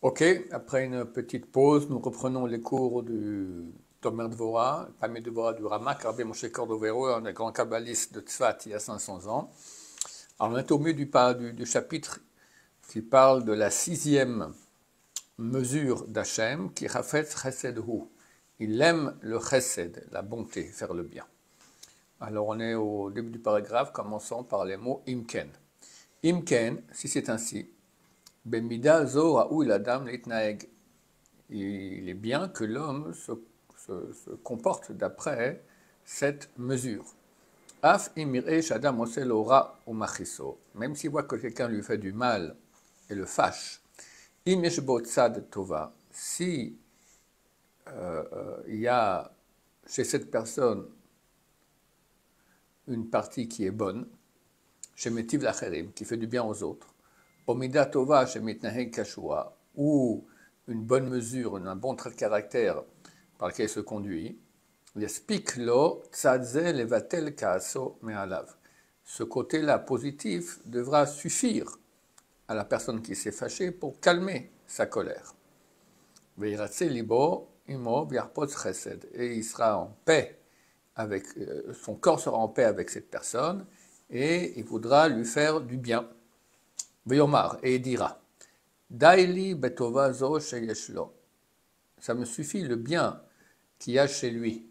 Ok, après une petite pause, nous reprenons les cours du Tomer Dvorah, Pamé Dvorah du Ramak, Rabbi Moshe Cordovero, un des grands kabbalistes de Tzfat il y a 500 ans. Alors on est au milieu du chapitre qui parle de la sixième mesure d'Hachem, qui Chafetz Chesed Hu. Il aime le Chesed, la bonté, faire le bien. Alors on est au début du paragraphe, commençons par les mots Imken. Imken, si c'est ainsi, Bemida zo raoui l'adam leitnaeg. Il est bien que l'homme se comporte d'après cette mesure. Af imire shadam osel ora ou machiso. Même s'il voit que quelqu'un lui fait du mal et le fâche. Im yeshbo tzad tova. Si il y a chez cette personne une partie qui est bonne, chez Metiv Lacherim, qui fait du bien aux autres, Omida Tova chez Mitnaheg Kashua, ou une bonne mesure, un bon trait de caractère par lequel il se conduit, Yespik lo tzadze levatel kaaso me'alav. Ce côté-là positif devra suffire à la personne qui s'est fâchée pour calmer sa colère. Veiratse libo imo vyarpot chesed. Et il sera en paix avec, son corps sera en paix avec cette personne et il voudra lui faire du bien. Veyomar, et il dira, Daili betova zo sheyeshlo. Ça me suffit le bien qu'il y a chez lui.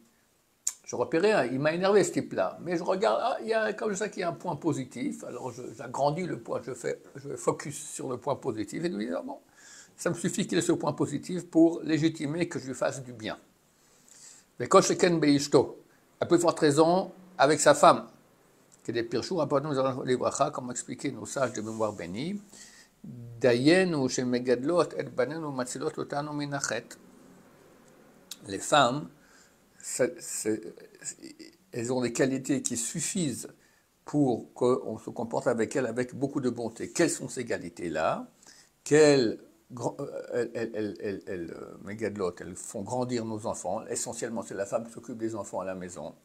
Je repérais, il m'a énervé ce type-là, mais je regarde, il y a comme ça qu'il y a un point positif, alors j'agrandis le point, je focus sur le point positif et je lui dis, bon, ça me suffit qu'il ait ce point positif pour légitimer que je lui fasse du bien. Mais quand Sheken Beishto, à plus forte raison avec sa femme, que des pirchou, les bracha, comme expliqué nos sages de mémoire bénie, Dayenu shemegadlot et banenu matzilot otanu minachet. Les femmes, elles ont des qualités qui suffisent pour qu'on se comporte avec elles avec beaucoup de bonté. Quelles sont ces qualités-là? Elles font grandir nos enfants. Essentiellement, c'est la femme qui s'occupe des enfants à la maison.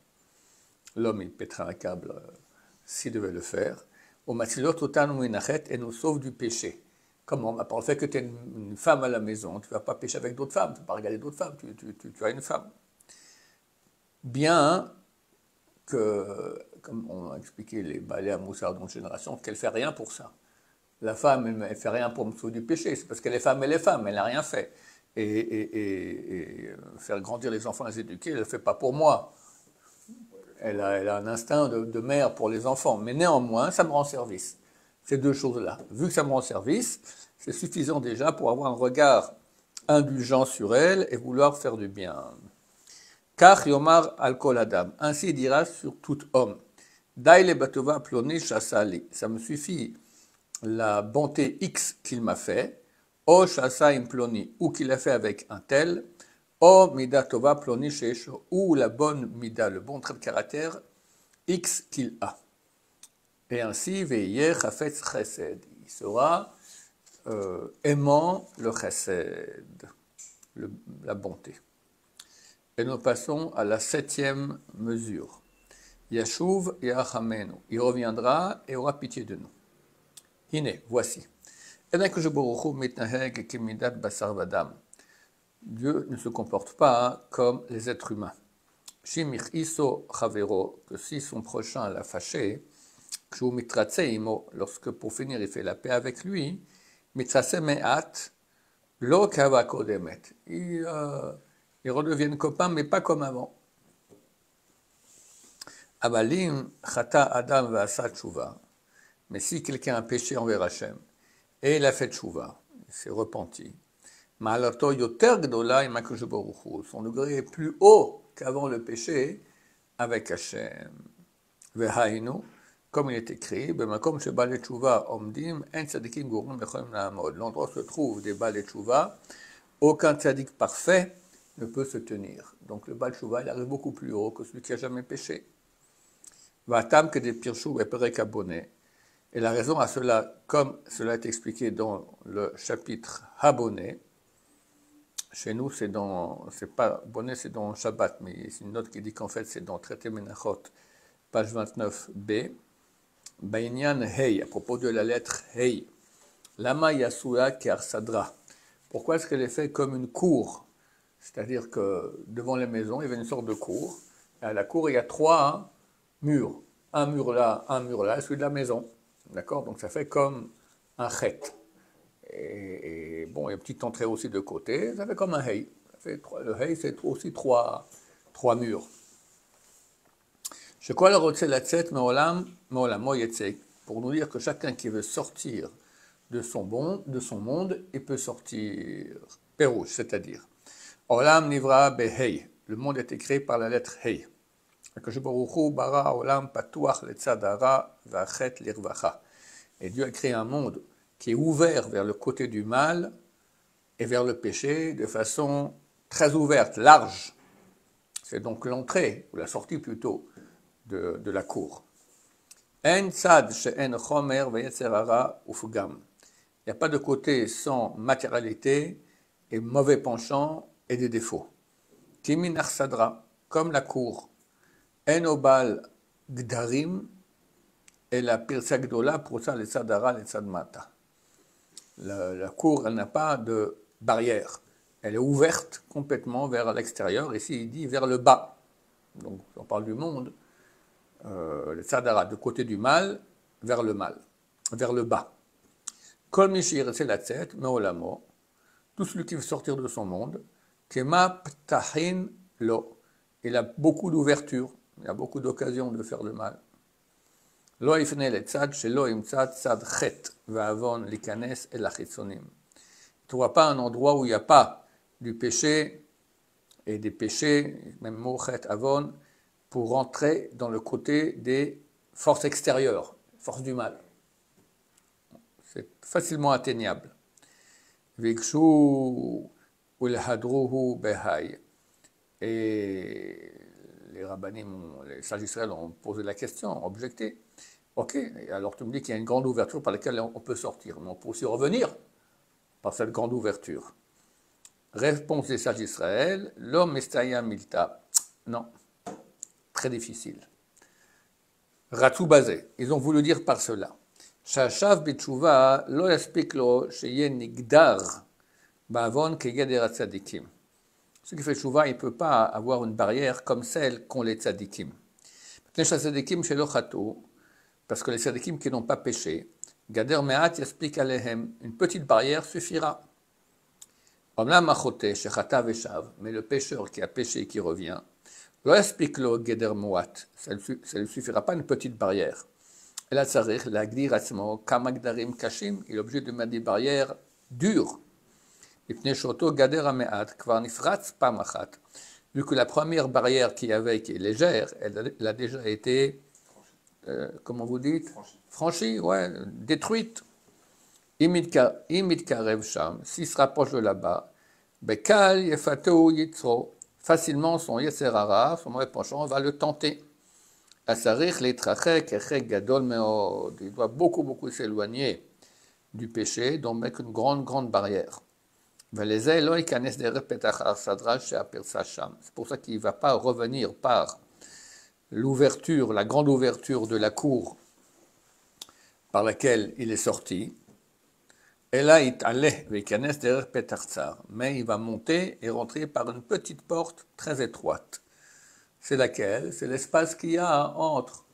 L'homme, il pètera un câble s'il devait le faire. Au matzilot otanu minachet, et nous sauve du péché. Comment? Par le fait que tu es une femme à la maison, tu ne vas pas pécher avec d'autres femmes, tu ne vas pas regarder d'autres femmes, tu as une femme. Bien que, comme on a expliqué les balais à Moussard dans une génération, qu'elle ne fait rien pour ça. La femme, elle ne fait rien pour me sauver du péché, c'est parce qu'elle est femme, elle n'a rien fait. Et faire grandir les enfants, les éduquer, elle ne le fait pas pour moi. Elle a un instinct de mère pour les enfants, mais néanmoins, ça me rend service. Ces deux choses-là. Vu que ça me rend service, c'est suffisant déjà pour avoir un regard indulgent sur elle et vouloir faire du bien. Kach yomar al kol adam. Ainsi il dira sur tout homme. Dai le batova ploni chassali. Ça me suffit la bonté X qu'il m'a fait. O chassa im ploni. Ou qu'il a fait avec un tel. O mida tova ploni sheisho. Ou la bonne mida, le bon trait de caractère X qu'il a. Et ainsi, veillez chafetz chesed. Il sera aimant le chesed, la bonté. Et nous passons à la septième mesure. Yashuv yachamenu. Il reviendra et aura pitié de nous. Hine, voici. Dieu ne se comporte pas comme les êtres humains. Shimich iso chavero, que si son prochain l'a fâché, lorsque pour finir il fait la paix avec lui, ils redeviennent copains, mais pas comme avant. Avalim chata adam v'asa tshuva. Mais si quelqu'un a péché envers Hachem et il a fait tshuva, il s'est repenti, ma'alato yoter gdola imakush baruch hu. Son degré est plus haut qu'avant le péché avec Hachem. Vehainu, comme il est écrit, l'endroit où se trouve des balei tshuva, aucun tzaddik parfait ne peut se tenir. Donc le bal tshuva, il arrive beaucoup plus haut que celui qui n'a jamais péché. Vatam que des pirchou et perek abonné. Et la raison à cela, comme cela est expliqué dans le chapitre Habonné, chez nous c'est pas bonnet, c'est dans Shabbat, mais c'est une note qui dit qu'en fait c'est dans Traité Menachot, page 29b, Bainyan Hei, à propos de la lettre Hei, Lama Yasua Kearsadra. Pourquoi est-ce qu'elle est faite comme une cour? C'est-à-dire que devant les maisons, il y avait une sorte de cour. Et à la cour, il y a trois murs. Un mur là, celui de la maison. D'accord? Donc ça fait comme un chet. Et bon, il y a une petite entrée aussi de côté. Ça fait comme un hey. Le hey, c'est aussi trois murs. Je crois le rotse la tset meolamo yetzek. Pour nous dire que chacun qui veut sortir de son monde, il peut sortir pérouge, c'est-à-dire Olam nivra behei. Le monde a été créé par la lettre Hei. bara olam patuach letzadara vachet lirvacha. Et Dieu a créé un monde qui est ouvert vers le côté du mal et vers le péché de façon très ouverte, large. C'est donc l'entrée, ou la sortie plutôt, de la cour. En tzad she'en chomer ve'yetzerara ufgam. Il n'y a pas de côté sans matérialité et mauvais penchant et des défauts. Kimin arsadra, comme la cour. En obal gdarim et la pirsa gdola prousa le tzadara le tzadmata. La cour, elle n'a pas de barrière. Elle est ouverte complètement vers l'extérieur. Ici, il dit vers le bas. Donc, on parle du monde. Le tzadara, du côté du mal, vers le bas. Kol mishir, c'est la tête, meolamo. Tout celui qui veut sortir de son monde, kema ptahin lo. Il a beaucoup d'ouverture, il a beaucoup d'occasions de faire le mal. Lo ifne le tzad, shelo im tzad tzad chet, va'avon likanes el achitzonim. Tu ne trouves pas un endroit où il n'y a pas du péché et des péchés, même mochet avon, pour rentrer dans le côté des forces extérieures, forces du mal. C'est facilement atteignable. Vikshu ulhadruhu behai. Et les rabbinim, les sages d'Israël ont posé la question, objecté. Ok, alors tu me dis qu'il y a une grande ouverture par laquelle on peut sortir, mais on peut aussi revenir par cette grande ouverture. Réponse des sages d'Israël, l'homme estaya milta. Non, très difficile. Ratou basé, ils ont voulu dire par cela. Shashav bitshuva lo yaspik lo sheye nigdar ba'avon kegeder tzadikim. Ce qui fait tshuva, il ne peut pas avoir une barrière comme celle qu'ont les tzadikim. Les tzadikim shelo chatou, parce que les tzadikim qui n'ont pas péché, gader me'at yaspik alehem, une petite barrière suffira. Omlam achote shechata veshav, mais le pécheur qui a péché et qui revient, lo yaspik lo gader moat, ça ne lui suffira pas une petite barrière. El hatzarich lagdir atzmo kamagdarim kashim, il est obligé de mettre des barrières dures. Vu que la première barrière qu'il y avait, qui est légère, elle a déjà été, comment vous dites, franchie, ouais, détruite. Imidkarev sham, s'il se rapproche de là-bas, bekal yefateu yitzro, facilement son yetzerara, son mauvais penchant, va le tenter. Asarich letrachek echek gadol meod, il doit beaucoup s'éloigner du péché, donc mettre une grande barrière. C'est pour ça qu'il ne va pas revenir par l'ouverture, la grande ouverture de la cour par laquelle il est sorti. Mais il va monter et rentrer par une petite porte très étroite. C'est laquelle? C'est l'espace qu'il y a entre,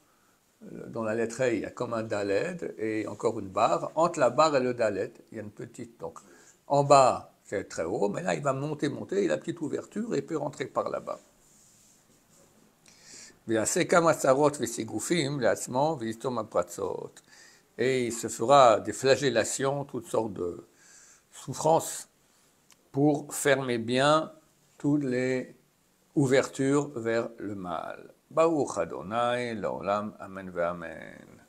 dans la lettre E, il y a comme un daled et encore une barre. Entre la barre et le daled, il y a une petite. Donc, en bas, c'est très haut, mais là, il va monter, il a la petite ouverture et il peut rentrer par là-bas. Et il se fera des flagellations, toutes sortes de souffrances, pour fermer bien toutes les ouvertures vers le mal. Baruch Adonai, l'olam, amen ve amen.